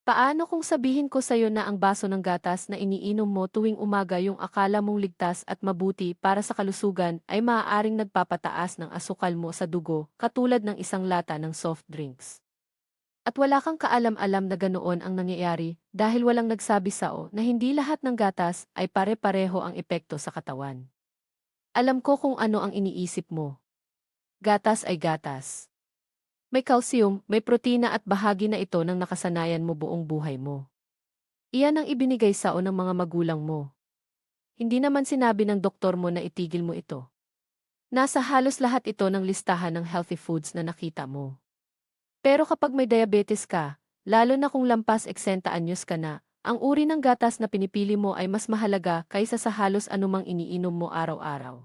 Paano kung sabihin ko sa'yo na ang baso ng gatas na iniinom mo tuwing umaga yung akala mong ligtas at mabuti para sa kalusugan ay maaaring nagpapataas ng asukal mo sa dugo katulad ng isang lata ng soft drinks. At wala kang kaalam-alam na ganoon ang nangyayari dahil walang nagsabi sa'o na hindi lahat ng gatas ay pare-pareho ang epekto sa katawan. Alam ko kung ano ang iniisip mo. Gatas ay gatas. May calcium, may protina at bahagi na ito ng nakasanayan mo buong buhay mo. Iyan ang ibinigay sa'o ng mga magulang mo. Hindi naman sinabi ng doktor mo na itigil mo ito. Nasa halos lahat ito ng listahan ng healthy foods na nakita mo. Pero kapag may diabetes ka, lalo na kung lampas 60 anyos ka na, ang uri ng gatas na pinipili mo ay mas mahalaga kaysa sa halos anumang iniinom mo araw-araw.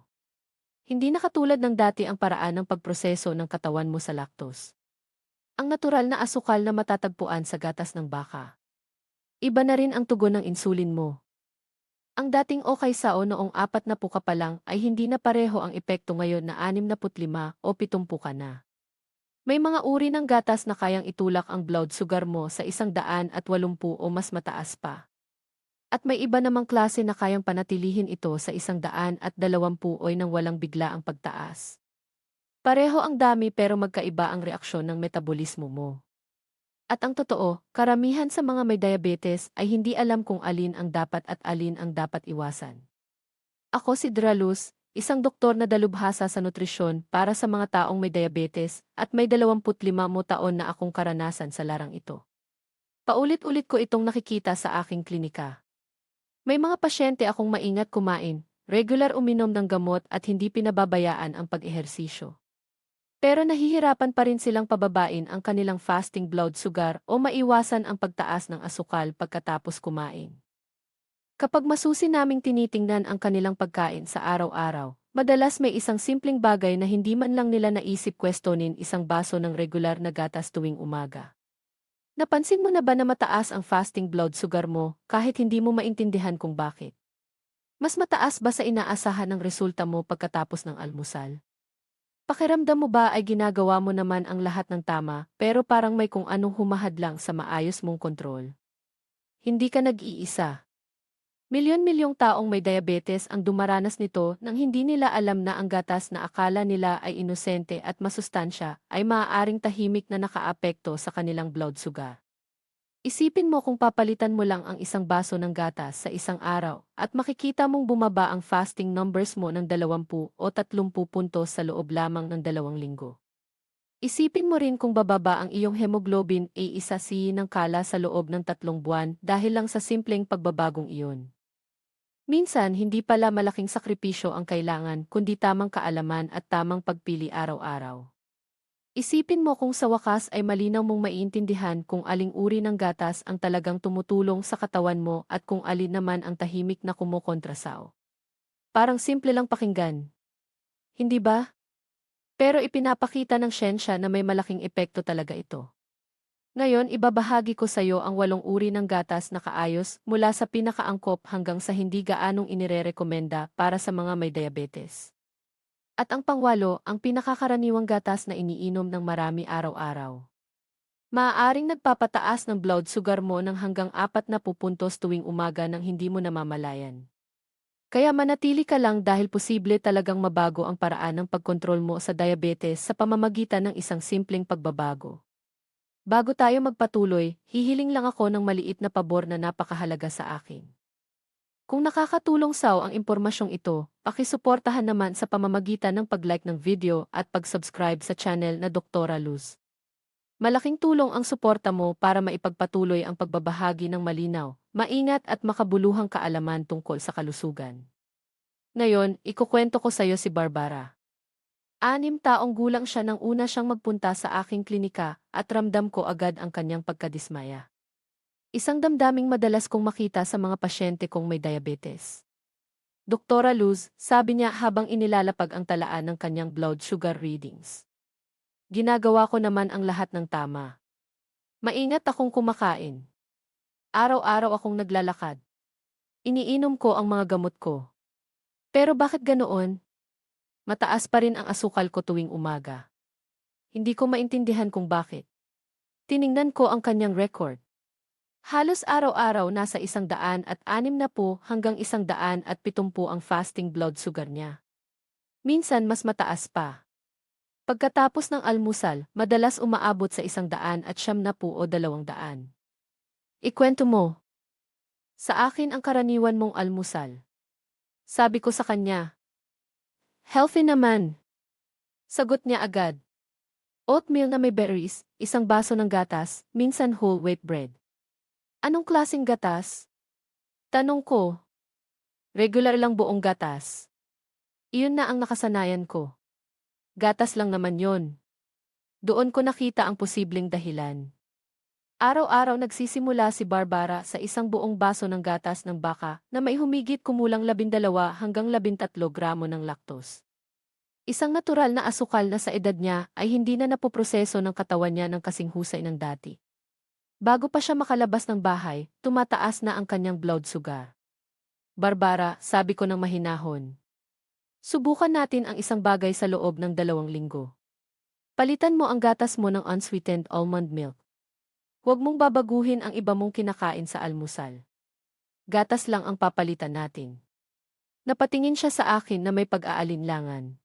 Hindi na katulad ng dati ang paraan ng pagproseso ng katawan mo sa lactose. Ang natural na asukal na matatagpuan sa gatas ng baka. Iba na rin ang tugon ng insulin mo. Ang dating okay sao noong 40 ka pa lang ay hindi na pareho ang epekto ngayon na 65 o 70 ka na. May mga uri ng gatas na kayang itulak ang blood sugar mo sa 180 o mas mataas pa. At may iba namang klase na kayang panatilihin ito sa 120 o nang walang bigla ang pagtaas. Pareho ang dami pero magkaiba ang reaksyon ng metabolismo mo. At ang totoo, karamihan sa mga may diabetes ay hindi alam kung alin ang dapat at alin ang dapat iwasan. Ako si Draluz, isang doktor na dalubhasa sa nutrisyon para sa mga taong may diabetes at may 25 taon na akong karanasan sa larang ito. Paulit-ulit ko itong nakikita sa aking klinika. May mga pasyente akong maingat kumain, regular uminom ng gamot at hindi pinababayaan ang pag-ehersisyo. Pero nahihirapan pa rin silang pababain ang kanilang fasting blood sugar o maiwasan ang pagtaas ng asukal pagkatapos kumain. Kapag masusi naming tinitingnan ang kanilang pagkain sa araw-araw, madalas may isang simpleng bagay na hindi man lang nila naisip questionin isang baso ng regular na gatas tuwing umaga. Napansin mo na ba na mataas ang fasting blood sugar mo kahit hindi mo maintindihan kung bakit? Mas mataas ba sa inaasahan ng resulta mo pagkatapos ng almusal? Pakiramdam mo ba ay ginagawa mo naman ang lahat ng tama pero parang may kung anong humahadlang sa maayos mong kontrol? Hindi ka nag-iisa. Milyon-milyong taong may diabetes ang dumaranas nito nang hindi nila alam na ang gatas na akala nila ay inosente at masustansya ay maaaring tahimik na nakaapekto sa kanilang blood sugar. Isipin mo kung papalitan mo lang ang isang baso ng gatas sa isang araw at makikita mong bumaba ang fasting numbers mo ng 20 o 30 puntos sa loob lamang ng 2 linggo. Isipin mo rin kung bababa ang iyong hemoglobin A1C ng kala sa loob ng 3 buwan dahil lang sa simpleng pagbabagong iyon. Minsan, hindi pala malaking sakripisyo ang kailangan kundi tamang kaalaman at tamang pagpili araw-araw. Isipin mo kung sa wakas ay malinaw mong maiintindihan kung aling uri ng gatas ang talagang tumutulong sa katawan mo at kung alin naman ang tahimik na kumokontra sao. Parang simple lang pakinggan. Hindi ba? Pero ipinapakita ng siyensya na may malaking epekto talaga ito. Ngayon, ibabahagi ko sa iyo ang 8 uri ng gatas na kaayos mula sa pinakaangkop hanggang sa hindi gaanong inirerekomenda para sa mga may diabetes. At ang pangwalo, ang pinakakaraniwang gatas na iniinom ng marami araw-araw. Maaaring nagpapataas ng blood sugar mo ng hanggang 40 puntos tuwing umaga nang hindi mo namamalayan. Kaya manatili ka lang dahil posible talagang mabago ang paraan ng pagkontrol mo sa diabetes sa pamamagitan ng isang simpleng pagbabago. Bago tayo magpatuloy, hihiling lang ako ng maliit na pabor na napakahalaga sa akin. Kung nakakatulong ang impormasyong ito, pakisuportahan naman sa pamamagitan ng pag-like ng video at pag-subscribe sa channel na Doktora Luz. Malaking tulong ang suporta mo para maipagpatuloy ang pagbabahagi ng malinaw, maingat at makabuluhang kaalaman tungkol sa kalusugan. Ngayon, ikukwento ko sa iyo si Barbara. 6 taong gulang siya nang una siyang magpunta sa aking klinika at ramdam ko agad ang kanyang pagkadismaya. Isang damdaming madalas kong makita sa mga pasyente kong may diabetes. Doktora Luz, sabi niya habang inilalapag ang talaan ng kanyang blood sugar readings. Ginagawa ko naman ang lahat ng tama. Maingat akong kumakain. Araw-araw akong naglalakad. Iniinom ko ang mga gamot ko. Pero bakit ganoon? Mataas pa rin ang asukal ko tuwing umaga. Hindi ko maintindihan kung bakit. Tiningnan ko ang kanyang record. Halos araw-araw nasa 160 hanggang 170 ang fasting blood sugar niya. Minsan mas mataas pa. Pagkatapos ng almusal, madalas umaabot sa 170 o 200. Ikwento mo. Sa akin ang karaniwan mong almusal. Sabi ko sa kanya. Healthy naman. Sagot niya agad. Oatmeal na may berries, isang baso ng gatas, minsan whole wheat bread. Anong klaseng gatas? Tanong ko. Regular lang buong gatas. Iyon na ang nakasanayan ko. Gatas lang naman yon. Doon ko nakita ang posibleng dahilan. Araw-araw nagsisimula si Barbara sa isang buong baso ng gatas ng baka na may humigit kumulang 12 hanggang 13 gramo ng lactose. Isang natural na asukal na sa edad niya ay hindi na napoproseso ng katawan niya ng kasing husay ng dati. Bago pa siya makalabas ng bahay, tumataas na ang kanyang blood sugar. Barbara, sabi ko ng mahinahon. Subukan natin ang isang bagay sa loob ng 2 linggo. Palitan mo ang gatas mo ng unsweetened almond milk. Huwag mong babaguhin ang iba mong kinakain sa almusal. Gatas lang ang papalitan natin. Napatingin siya sa akin na may pag-aalinlangan.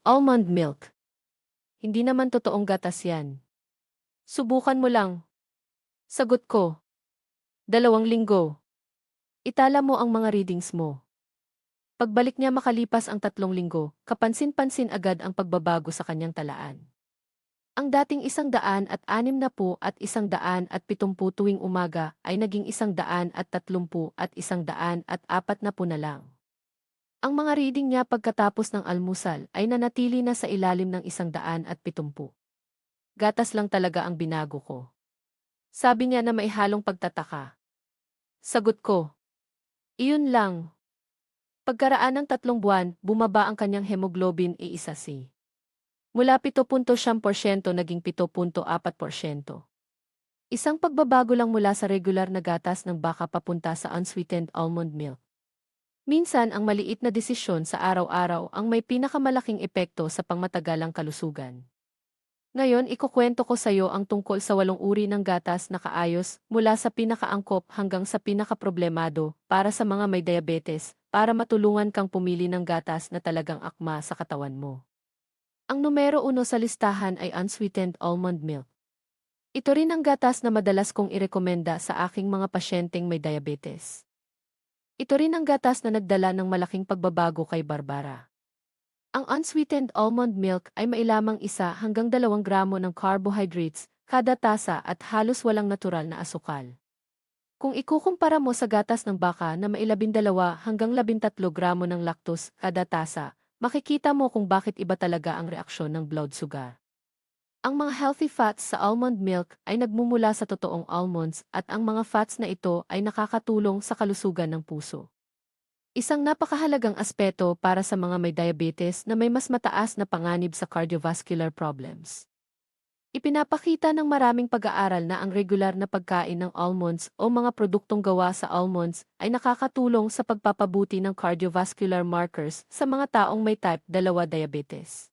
Almond milk. Hindi naman totoong gatas yan. Subukan mo lang. Sagot ko. 2 linggo. Itala mo ang mga readings mo. Pagbalik niya makalipas ang 3 linggo, kapansin-pansin agad ang pagbabago sa kanyang talaan. Ang dating 160 at 170 tuwing umaga ay naging 130 at 140 na lang. Ang mga reading niya pagkatapos ng almusal ay nanatili na sa ilalim ng 170. Gatas lang talaga ang binago ko. Sabi niya na may halong pagtataka. Sagot ko. Iyon lang. Pagkaraan ng 3 buwan, bumaba ang kanyang hemoglobin A1C. Mula 7.7% naging 7.4%. Isang pagbabago lang mula sa regular na gatas ng baka papunta sa unsweetened almond milk. Minsan ang maliit na desisyon sa araw-araw ang may pinakamalaking epekto sa pangmatagalang kalusugan. Ngayon ikukwento ko sa iyo ang tungkol sa 8 uri ng gatas na kaayos mula sa pinakaangkop hanggang sa pinakaproblemado para sa mga may diabetes para matulungan kang pumili ng gatas na talagang akma sa katawan mo. Ang numero 1 sa listahan ay unsweetened almond milk. Ito rin ang gatas na madalas kong irekomenda sa aking mga pasyenteng may diabetes. Ito rin ang gatas na nagdala ng malaking pagbabago kay Barbara. Ang unsweetened almond milk ay may lamang 1 hanggang 2 gramo ng carbohydrates kada tasa at halos walang natural na asukal. Kung ikukumpara mo sa gatas ng baka na may 12 hanggang 13 gramo ng lactose kada tasa, makikita mo kung bakit iba talaga ang reaksyon ng blood sugar. Ang mga healthy fats sa almond milk ay nagmumula sa totoong almonds at ang mga fats na ito ay nakakatulong sa kalusugan ng puso. Isang napakahalagang aspeto para sa mga may diabetes na may mas mataas na panganib sa cardiovascular problems. Ipinapakita ng maraming pag-aaral na ang regular na pagkain ng almonds o mga produktong gawa sa almonds ay nakakatulong sa pagpapabuti ng cardiovascular markers sa mga taong may type 2 diabetes.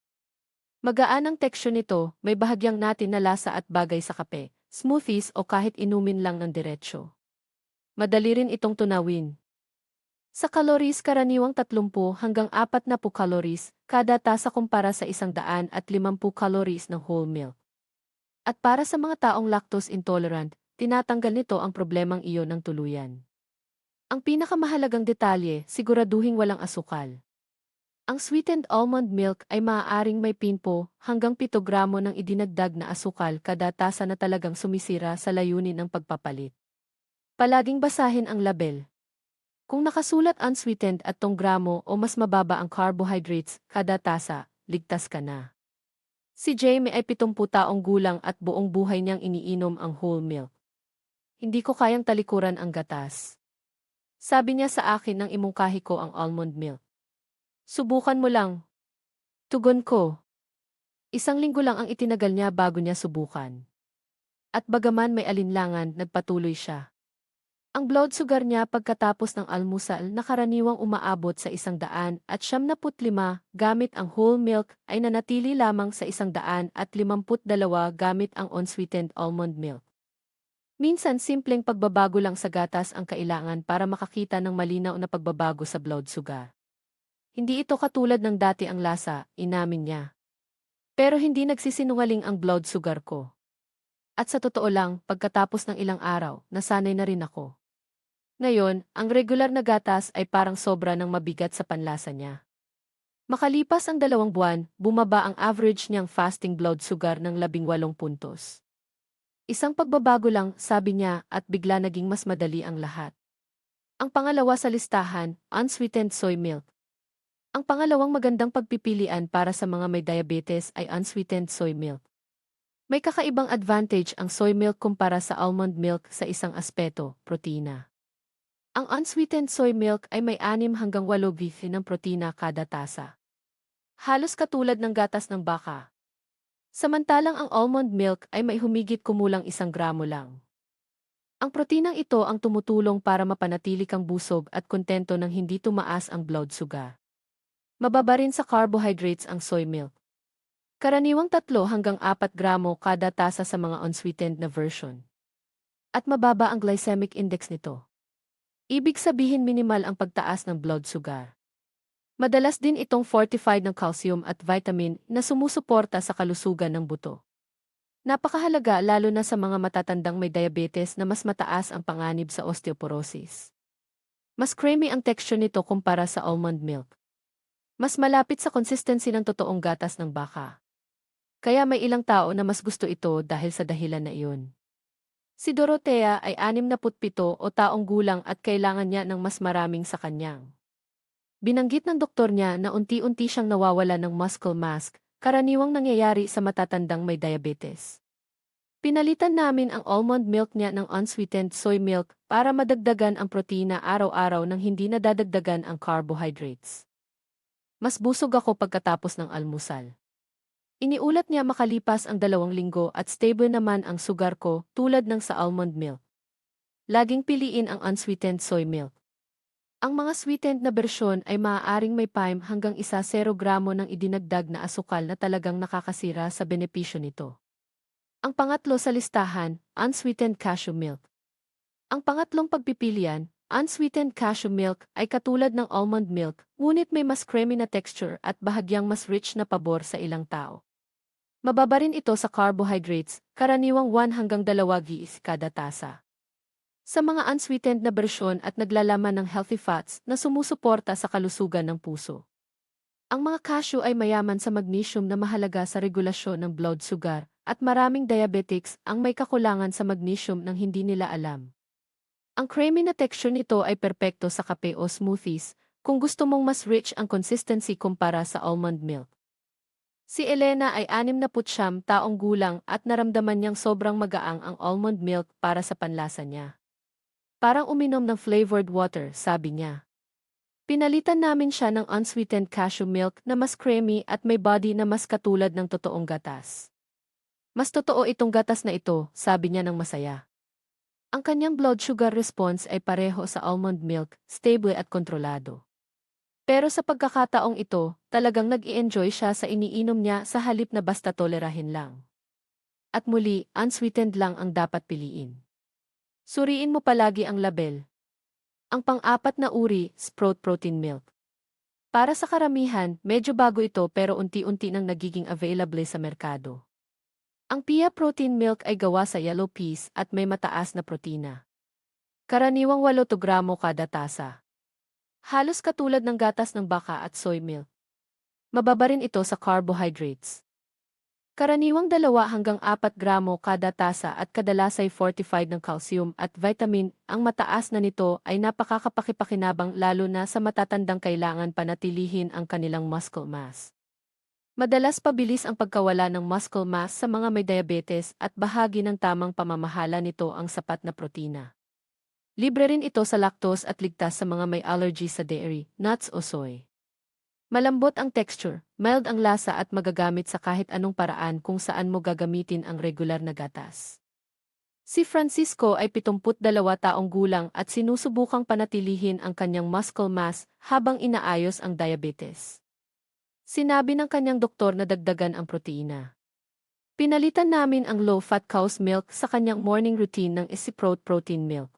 Magaan ang teksture nito, may bahagyang natin na lasa at bagay sa kape, smoothies o kahit inumin lang ng diretsyo. Madali rin itong tunawin. Sa calories karaniwang 30 hanggang 40 calories kada tasa kumpara sa 150 calories ng whole milk. At para sa mga taong lactose intolerant, tinatanggal nito ang problemang iyon ng tuluyan. Ang pinakamahalagang detalye, siguraduhing walang asukal. Ang sweetened almond milk ay maaaring may 10 hanggang 7 gramo ng idinagdag na asukal kada tasa na talagang sumisira sa layunin ng pagpapalit. Palaging basahin ang label. Kung nakasulat unsweetened at 2 gramo o mas mababa ang carbohydrates kada tasa, ligtas ka na. Si Jamie ay 70 taong gulang at buong buhay niyang iniinom ang whole milk. Hindi ko kayang talikuran ang gatas. Sabi niya sa akin nang imungkahi ko ang almond milk. Subukan mo lang. Tugon ko. 1 linggo lang ang itinagal niya bago niya subukan. At bagaman may alinlangan, nagpatuloy siya. Ang blood sugar niya pagkatapos ng almusal na karaniwang umaabot sa 175 gamit ang whole milk ay nanatili lamang sa 152 gamit ang unsweetened almond milk. Minsan simpleng pagbabago lang sa gatas ang kailangan para makakita ng malinaw na pagbabago sa blood sugar. Hindi ito katulad ng dati ang lasa, inamin niya. Pero hindi nagsisinungaling ang blood sugar ko. At sa totoo lang, pagkatapos ng ilang araw, nasanay na rin ako. Ngayon, ang regular na gatas ay parang sobra ng mabigat sa panlasa niya. Makalipas ang 2 buwan, bumaba ang average niyang fasting blood sugar ng 18 puntos. Isang pagbabago lang, sabi niya, at bigla naging mas madali ang lahat. Ang pangalawa sa listahan, unsweetened soy milk. Ang pangalawang magandang pagpipilian para sa mga may diabetes ay unsweetened soy milk. May kakaibang advantage ang soy milk kumpara sa almond milk sa isang aspeto, protina. Ang unsweetened soy milk ay may 6 hanggang 8 ng protina kada tasa. Halos katulad ng gatas ng baka. Samantalang ang almond milk ay may humigit kumulang 1 gramo lang. Ang protinang ito ang tumutulong para mapanatili kang busog at kontento nang hindi tumaas ang blood sugar. Mababa rin sa carbohydrates ang soy milk. Karaniwang 3 hanggang 4 gramo kada tasa sa mga unsweetened na version. At mababa ang glycemic index nito. Ibig sabihin minimal ang pagtaas ng blood sugar. Madalas din itong fortified ng calcium at vitamin na sumusuporta sa kalusugan ng buto. Napakahalaga lalo na sa mga matatandang may diabetes na mas mataas ang panganib sa osteoporosis. Mas creamy ang texture nito kumpara sa almond milk. Mas malapit sa consistency ng totoong gatas ng baka. Kaya may ilang tao na mas gusto ito dahil sa dahilan na iyon. Si Dorothea ay 67 o taong gulang at kailangan niya ng mas maraming sa kanyang. Binanggit ng doktor niya na unti-unti siyang nawawala ng muscle mass, karaniwang nangyayari sa matatandang may diabetes. Pinalitan namin ang almond milk niya ng unsweetened soy milk para madagdagan ang protina araw-araw nang hindi nadadagdagan ang carbohydrates. Mas busog ako pagkatapos ng almusal. Iniulat niya makalipas ang 2 linggo at stable naman ang sugar ko tulad ng sa almond milk. Laging piliin ang unsweetened soy milk. Ang mga sweetened na bersyon ay maaaring may 5 hanggang 0 gramo ng idinagdag na asukal na talagang nakakasira sa benepisyo nito. Ang pangatlo sa listahan, unsweetened cashew milk. Ang pangatlong pagpipilian, unsweetened cashew milk ay katulad ng almond milk, ngunit may mas creamy na texture at bahagyang mas rich na pabor sa ilang tao. Mababa rin ito sa carbohydrates, karaniwang 1 hanggang 2 kada tasa. Sa mga unsweetened na bersyon at naglalaman ng healthy fats na sumusuporta sa kalusugan ng puso. Ang mga cashew ay mayaman sa magnesium na mahalaga sa regulasyon ng blood sugar at maraming diabetics ang may kakulangan sa magnesium nang hindi nila alam. Ang creamy na texture nito ay perpekto sa kape o smoothies kung gusto mong mas rich ang consistency kumpara sa almond milk. Si Elena ay 69 taong gulang at naramdaman niyang sobrang magaang ang almond milk para sa panlasa niya. Parang uminom ng flavored water, sabi niya. Pinalitan namin siya ng unsweetened cashew milk na mas creamy at may body na mas katulad ng totoong gatas. Mas totoo itong gatas na ito, sabi niya ng masaya. Ang kanyang blood sugar response ay pareho sa almond milk, stable at kontrolado. Pero sa pagkakataong ito, talagang nag-i-enjoy siya sa iniinom niya sa halip na basta tolerahin lang. At muli, unsweetened lang ang dapat piliin. Suriin mo palagi ang label. Ang pang-apat na uri, sprout protein milk. Para sa karamihan, medyo bago ito pero unti-unti nang nagiging available sa merkado. Ang pea protein milk ay gawa sa yellow peas at may mataas na protina. Karaniwang 8 gramo kada tasa. Halos katulad ng gatas ng baka at soy milk. Mababa rin ito sa carbohydrates. Karaniwang 2 hanggang 4 gramo kada tasa at kadalas ay fortified ng calcium at vitamin. Ang mataas na nito ay napakakapakipakinabang lalo na sa matatandang kailangan panatilihin ang kanilang muscle mass. Madalas pabilis ang pagkawala ng muscle mass sa mga may diabetes at bahagi ng tamang pamamahala nito ang sapat na protina. Libre rin ito sa lactose at ligtas sa mga may allergy sa dairy, nuts o soy. Malambot ang texture, mild ang lasa at magagamit sa kahit anong paraan kung saan mo gagamitin ang regular na gatas. Si Francisco ay 72 taong gulang at sinusubukang panatilihin ang kanyang muscle mass habang inaayos ang diabetes. Sinabi ng kanyang doktor na dagdagan ang proteina. Pinalitan namin ang low-fat cow's milk sa kanyang morning routine ng Easiprote protein milk.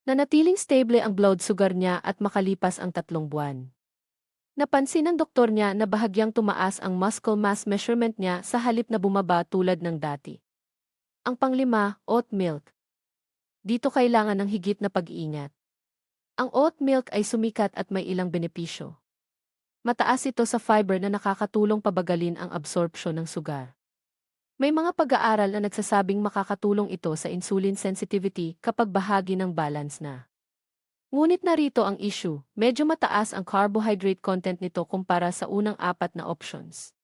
Nanatiling stable ang blood sugar niya at makalipas ang 3 buwan. Napansin ng doktor niya na bahagyang tumaas ang muscle mass measurement niya sa halip na bumaba tulad ng dati. Ang panglima, oat milk. Dito kailangan ng higit na pag-iingat. Ang oat milk ay sumikat at may ilang benepisyo. Mataas ito sa fiber na nakakatulong pabagalin ang absorpsyon ng sugar. May mga pag-aaral na nagsasabing makakatulong ito sa insulin sensitivity kapag bahagi ng balance na. Ngunit narito ang issue, medyo mataas ang carbohydrate content nito kumpara sa unang 4 na options.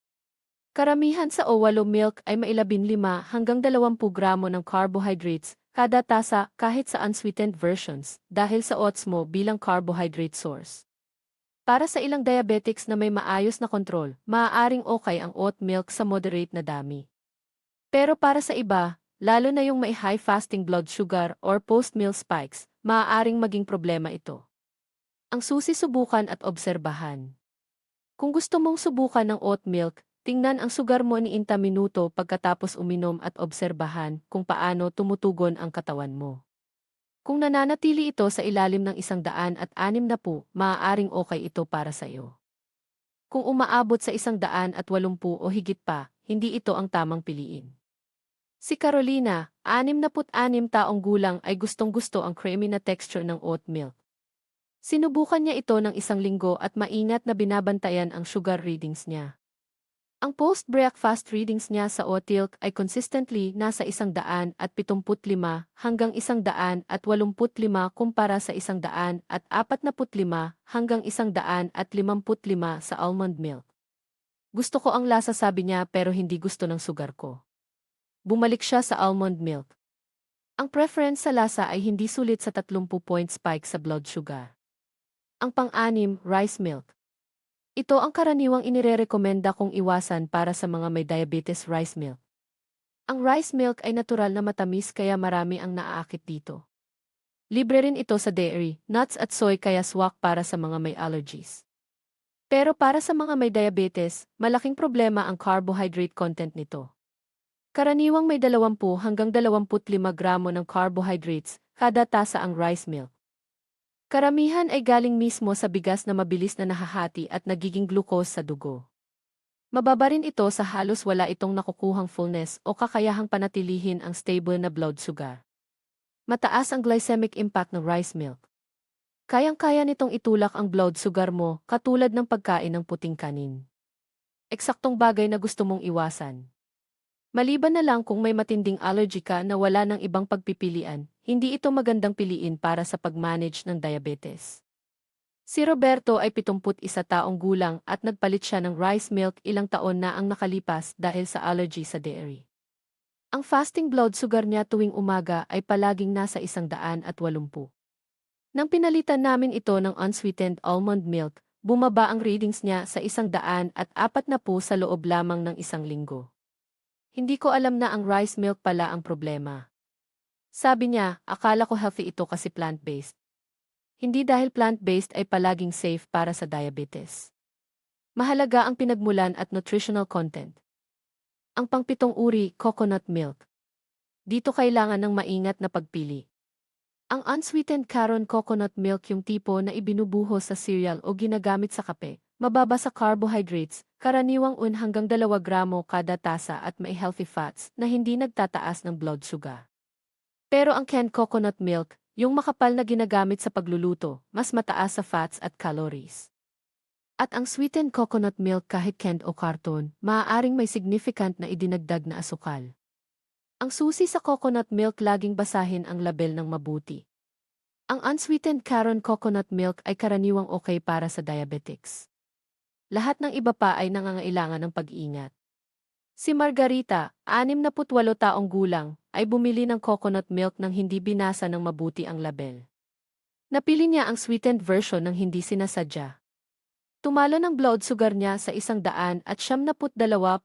Karamihan sa O8 milk ay may 15 hanggang 20 gramo ng carbohydrates kada tasa kahit sa unsweetened versions dahil sa oats mo bilang carbohydrate source. Para sa ilang diabetics na may maayos na kontrol, maaaring okay ang oat milk sa moderate na dami. Pero para sa iba, lalo na yung may high fasting blood sugar or post-meal spikes, maaaring maging problema ito. Ang susi subukan at obserbahan. Kung gusto mong subukan ng oat milk, tingnan ang sugar mo ni 30 minuto pagkatapos uminom at obserbahan kung paano tumutugon ang katawan mo. Kung nananatili ito sa ilalim ng 160, maaaring okay ito para sa iyo. Kung umaabot sa 180 o higit pa, hindi ito ang tamang piliin. Si Carolina, 66 taong gulang ay gustong-gusto ang creamy na texture ng oat milk. Sinubukan niya ito ng 1 linggo at maingat na binabantayan ang sugar readings niya. Ang post-breakfast readings niya sa oat milk ay consistently nasa 175 hanggang 185 kumpara sa 145 hanggang 155 sa almond milk. Gusto ko ang lasa, sabi niya, pero hindi gusto ng sugar ko. Bumalik siya sa almond milk. Ang preference sa lasa ay hindi sulit sa 30-point spike sa blood sugar. Ang pang-6, rice milk. Ito ang karaniwang inirerekomenda kong iwasan para sa mga may diabetes. Rice milk. Ang rice milk ay natural na matamis kaya marami ang naaakit dito. Libre rin ito sa dairy, nuts at soy kaya swak para sa mga may allergies. Pero para sa mga may diabetes, malaking problema ang carbohydrate content nito. Karaniwang may 20 hanggang 25 gramo ng carbohydrates kada tasa ang rice milk. Karamihan ay galing mismo sa bigas na mabilis na nahahati at nagiging glucose sa dugo. Mababa rin ito sa halos wala itong nakukuhang fullness o kakayahang panatilihin ang stable na blood sugar. Mataas ang glycemic impact ng rice milk. Kayang-kaya nitong itulak ang blood sugar mo katulad ng pagkain ng puting kanin. Eksaktong bagay na gusto mong iwasan. Maliban na lang kung may matinding allergy ka na wala ng ibang pagpipilian, hindi ito magandang piliin para sa pag-manage ng diabetes. Si Roberto ay 71 taong gulang at nagpalit siya ng rice milk ilang taon na ang nakalipas dahil sa allergy sa dairy. Ang fasting blood sugar niya tuwing umaga ay palaging nasa 180. Nang pinalitan namin ito ng unsweetened almond milk, bumaba ang readings niya sa 140 sa loob lamang ng 1 linggo. Hindi ko alam na ang rice milk pala ang problema. Sabi niya, akala ko healthy ito kasi plant-based. Hindi dahil plant-based ay palaging safe para sa diabetes. Mahalaga ang pinagmulan at nutritional content. Ang pang-7 uri, coconut milk. Dito kailangan ng maingat na pagpili. Ang unsweetened Caron coconut milk yung tipo na ibinubuhos sa cereal o ginagamit sa kape. Mababa sa carbohydrates, karaniwang 1 hanggang 2 gramo kada tasa at may healthy fats na hindi nagtataas ng blood sugar. Pero ang canned coconut milk, yung makapal na ginagamit sa pagluluto, mas mataas sa fats at calories. At ang sweetened coconut milk kahit canned o carton, maaaring may significant na idinagdag na asukal. Ang susi sa coconut milk, laging basahin ang label ng mabuti. Ang unsweetened Caron coconut milk ay karaniwang okay para sa diabetics. Lahat ng iba pa ay nangangailangan ng pag-iingat. Si Margarita, 68 taong gulang, ay bumili ng coconut milk nang hindi binasa ng mabuti ang label. Napili niya ang sweetened version nang hindi sinasadya. Tumalo ng blood sugar niya sa 172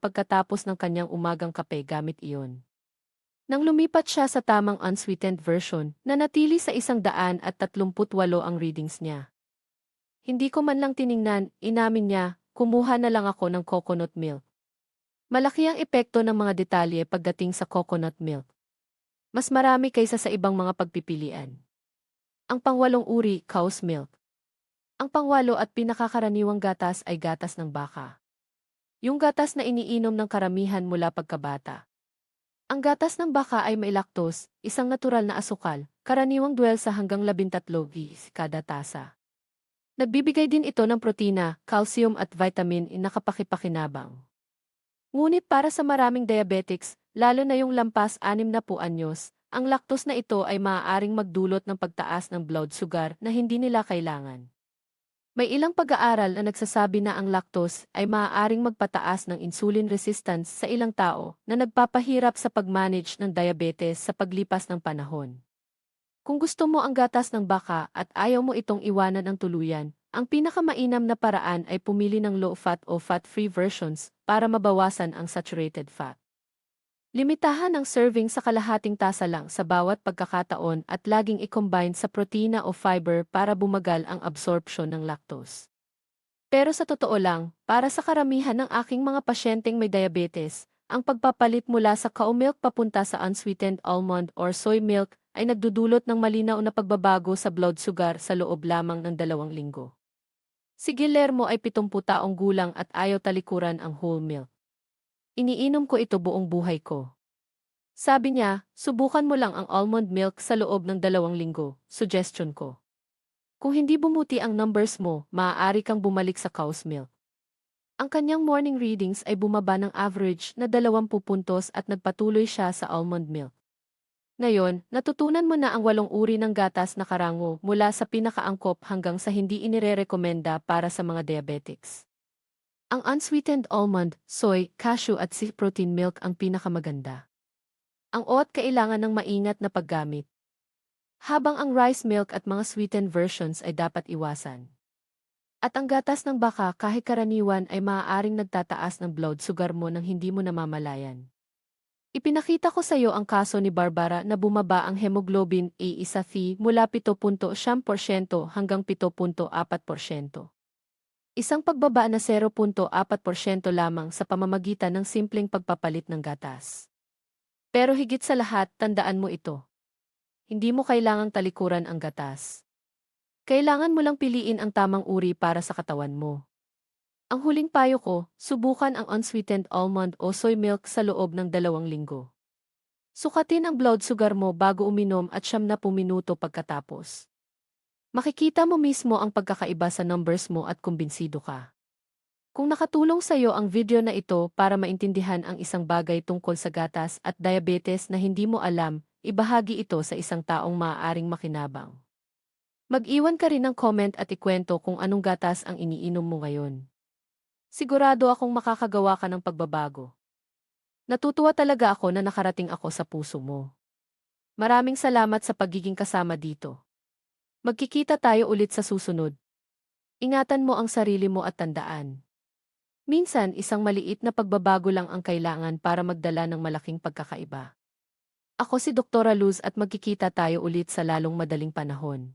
pagkatapos ng kanyang umagang kape gamit iyon. Nang lumipat siya sa tamang unsweetened version, nanatili sa 138 ang readings niya. Hindi ko man lang tiningnan, inamin niya, kumuha na lang ako ng coconut milk. Malaki ang epekto ng mga detalye pagdating sa coconut milk. Mas marami kaysa sa ibang mga pagpipilian. Ang pangwalong uri, cow's milk. Ang pangwalo at pinakakaraniwang gatas ay gatas ng baka. Yung gatas na iniinom ng karamihan mula pagkabata. Ang gatas ng baka ay may lactose, isang natural na asukal, karaniwang 12 sa hanggang 13 g kada tasa. Nagbibigay din ito ng protina, calcium at vitamin na kapakipakinabang. Ngunit para sa maraming diabetics, lalo na yung lampas 60 anyos, ang lactose na ito ay maaaring magdulot ng pagtaas ng blood sugar na hindi nila kailangan. May ilang pag-aaral na nagsasabi na ang lactose ay maaaring magpataas ng insulin resistance sa ilang tao na nagpapahirap sa pag-manage ng diabetes sa paglipas ng panahon. Kung gusto mo ang gatas ng baka at ayaw mo itong iwanan ng tuluyan, ang pinakamainam na paraan ay pumili ng low-fat o fat-free versions para mabawasan ang saturated fat. Limitahan ang serving sa kalahating tasa lang sa bawat pagkakataon at laging i-combine sa protina o fiber para bumagal ang absorption ng lactose. Pero sa totoo lang, para sa karamihan ng aking mga pasyenteng may diabetes, ang pagpapalit mula sa cow milk papunta sa unsweetened almond or soy milk ay nagdudulot ng malinaw na pagbabago sa blood sugar sa loob lamang ng 2 linggo. Si Guillermo ay 70 taong gulang at ayaw talikuran ang whole milk. Iniinom ko ito buong buhay ko. Sabi niya, subukan mo lang ang almond milk sa loob ng 2 linggo, suggestion ko. Kung hindi bumuti ang numbers mo, maaari kang bumalik sa cow's milk. Ang kanyang morning readings ay bumaba ng average na 20 puntos at nagpatuloy siya sa almond milk. Ngayon, natutunan mo na ang 8 uri ng gatas na karango mula sa pinakaangkop hanggang sa hindi inirerekomenda para sa mga diabetics. Ang unsweetened almond, soy, cashew at sea protein milk ang pinakamaganda. Ang oat kailangan ng maingat na paggamit. Habang ang rice milk at mga sweetened versions ay dapat iwasan. At ang gatas ng baka kahit karaniwan ay maaaring nagtataas ng blood sugar mo nang hindi mo namamalayan. Ipinakita ko sa iyo ang kaso ni Barbara na bumaba ang hemoglobin A1C mula 7.7% hanggang 7.4%. Isang pagbaba na 0.4% lamang sa pamamagitan ng simpleng pagpapalit ng gatas. Pero higit sa lahat, tandaan mo ito. Hindi mo kailangang talikuran ang gatas. Kailangan mo lang piliin ang tamang uri para sa katawan mo. Ang huling payo ko, subukan ang unsweetened almond o soy milk sa loob ng 2 linggo. Sukatin ang blood sugar mo bago uminom at 70 minuto pagkatapos. Makikita mo mismo ang pagkakaiba sa numbers mo at kumbinsido ka. Kung nakatulong sa iyo ang video na ito para maintindihan ang isang bagay tungkol sa gatas at diabetes na hindi mo alam, ibahagi ito sa isang taong maaaring makinabang. Mag-iwan ka rin ng comment at ikwento kung anong gatas ang iniinom mo ngayon. Sigurado akong makakagawa ka ng pagbabago. Natutuwa talaga ako na nakarating ako sa puso mo. Maraming salamat sa pagiging kasama dito. Magkikita tayo ulit sa susunod. Ingatan mo ang sarili mo at tandaan. Minsan isang maliit na pagbabago lang ang kailangan para magdala ng malaking pagkakaiba. Ako si Dr. Luz at magkikita tayo ulit sa lalong madaling panahon.